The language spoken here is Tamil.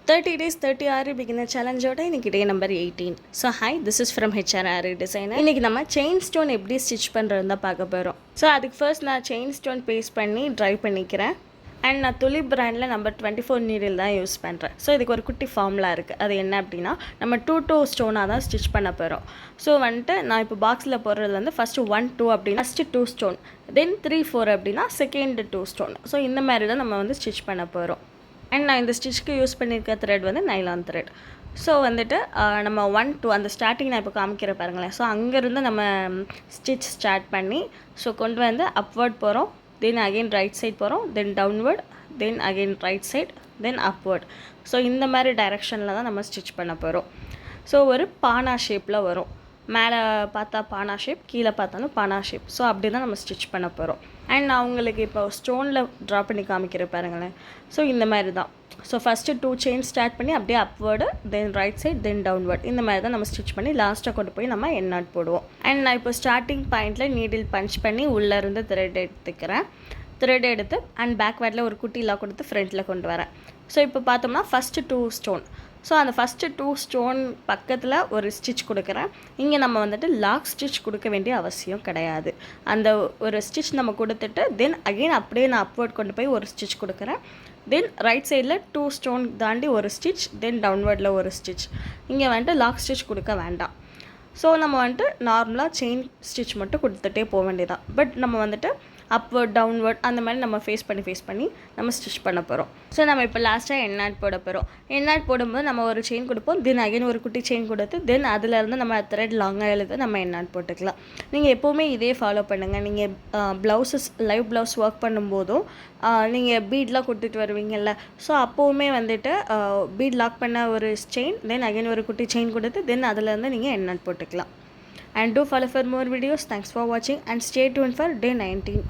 30 days 30 RE beginner challenge ஓட இன்னைக்கு டே number 18. So hi, this is from HRRE designer. இன்றைக்கி நம்ம செயின் ஸ்டோன் எப்படி ஸ்டிச் பண்ணுறது தான் பார்க்க போகிறோம். ஸோ அதுக்கு ஃபர்ஸ்ட் நான் செயின் ஸ்டோன் பேஸ்ட் பண்ணி ட்ரை பண்ணிக்கிறேன். அண்ட் நான் துலிப் பிராண்டில் நம்பர் 24 நீடில் தான் யூஸ் பண்ணுறேன். ஸோ இதுக்கு ஒரு குட்டி ஃபார்முலா இருக்குது. அது என்ன அப்படின்னா, நம்ம 2 ஸ்டோனாக தான் ஸ்டிச் பண்ண போகிறோம். ஸோ நான் இப்போ பாக்ஸில் போடுறது வந்து ஃபஸ்ட்டு 1 2 அப்படின்னா ஃபஸ்ட்டு 2 ஸ்டோன், தென் 3 4 அப்படின்னா செகண்ட் 2 ஸ்டோன். ஸோ இந்த மாதிரி தான் நம்ம வந்து ஸ்டிச் பண்ண போகிறோம். அண்ட் நான் இந்த ஸ்டிச்சுக்கு யூஸ் பண்ணியிருக்க த்ரெட் வந்து நைலான் த்ரெட். ஸோ நம்ம 1 2 அந்த ஸ்டார்டிங் நான் இப்போ காமிக்கிற பாருங்களேன். ஸோ அங்கேருந்து நம்ம ஸ்டிச் ஸ்டார்ட் பண்ணி கொண்டு வந்து அப்வர்ட் போகிறோம், தென் அகெயின் ரைட் சைட் போகிறோம், then downward, then again right side, then upward. So இந்த மாதிரி டைரெக்ஷனில் தான் நம்ம ஸ்டிச் பண்ண போகிறோம். ஸோ ஒரு பானா ஷேப்பில் வரும். மேலே பார்த்தா பானா ஷேப், கீழே பார்த்தாலும் பானா ஷேப். ஸோ அப்படி தான் நம்ம ஸ்டிச் பண்ண போகிறோம். அண்ட் நான் உங்களுக்கு இப்போ ஸ்டோனில் ட்ரா பண்ணி காமிக்கிற பாருங்களேன். ஸோ இந்த மாதிரி தான். ஸோ ஃபஸ்ட்டு 2 செயின் ஸ்டார்ட் பண்ணி அப்படியே அப்வர்டு, தென் ரைட் சைட், தென் டவுன்வர்ட். இந்த மாதிரி தான் நம்ம ஸ்டிச் பண்ணி லாஸ்ட்டாக கொண்டு போய் நம்ம எண்ட் நாட் போடுவோம். அண்ட் நான் இப்போ ஸ்டார்டிங் பாயிண்டில் நீடில் பஞ்ச் பண்ணி உள்ளேருந்து த்ரெட் எடுத்துக்கிறேன். த்ரெட் எடுத்து அண்ட் பேக்வேர்டில் ஒரு குட்டி லாக் கொடுத்து ஃப்ரண்ட்டில் கொண்டு வரேன். ஸோ இப்போ பார்த்தோம்னா ஃபஸ்ட்டு 2 ஸ்டோன். ஸோ அந்த ஃபஸ்ட்டு 2 ஸ்டோன் பக்கத்தில் ஒரு ஸ்டிச் கொடுக்குறேன். இங்கே நம்ம லாக் ஸ்டிச் கொடுக்க வேண்டிய அவசியம் கிடையாது. அந்த ஒரு ஸ்டிச் நம்ம கொடுத்துட்டு தென் அகெயின் அப்படியே நான் அப்வர்ட் கொண்டு போய் ஒரு ஸ்டிச் கொடுக்குறேன். தென் ரைட் சைடில் 2 ஸ்டோன் தாண்டி ஒரு ஸ்டிச், தென் டவுன்வர்டில் ஒரு ஸ்டிச். இங்கே லாக் ஸ்டிச் கொடுக்க வேண்டாம். ஸோ நம்ம நார்மலாக செயின் ஸ்டிச் மட்டும் கொடுத்துட்டே போக வேண்டியதான். பட் நம்ம அப்வர்ட் டவுன்வர்ட் அந்த மாதிரி நம்ம ஃபேஸ் பண்ணி நம்ம ஸ்டிச் பண்ண போகிறோம். ஸோ நம்ம இப்போ லாஸ்ட்டாக எண்ட் நாட் போட போகிறோம். எண்ட் நாட் போடும்போது நம்ம ஒரு செயின் கொடுப்போம், தென் அகைன் ஒரு குட்டி செயின் கொடுத்து தென் அதிலேருந்து நம்ம த்ரெட் லாங்காக எழுது நம்ம எண்ட் நாட் போட்டுக்கலாம். நீங்கள் எப்போவுமே இதே ஃபாலோ பண்ணுங்கள். நீங்கள் ப்ளவுஸஸ் லைவ் ப்ளவுஸ் ஒர்க் பண்ணும்போதும் நீங்கள் பீட்லாம் கொடுத்துட்டு வருவீங்கள்ல, ஸோ அப்போவுமே பீட் லாக் பண்ண ஒரு செயின், தென் அகைன் ஒரு குட்டி செயின் கொடுத்து தென் அதிலேருந்து நீங்கள் எண்ட் நாட் போட்டுக்கலாம். And do follow for more videos. Thanks for watching and stay tuned for day 19.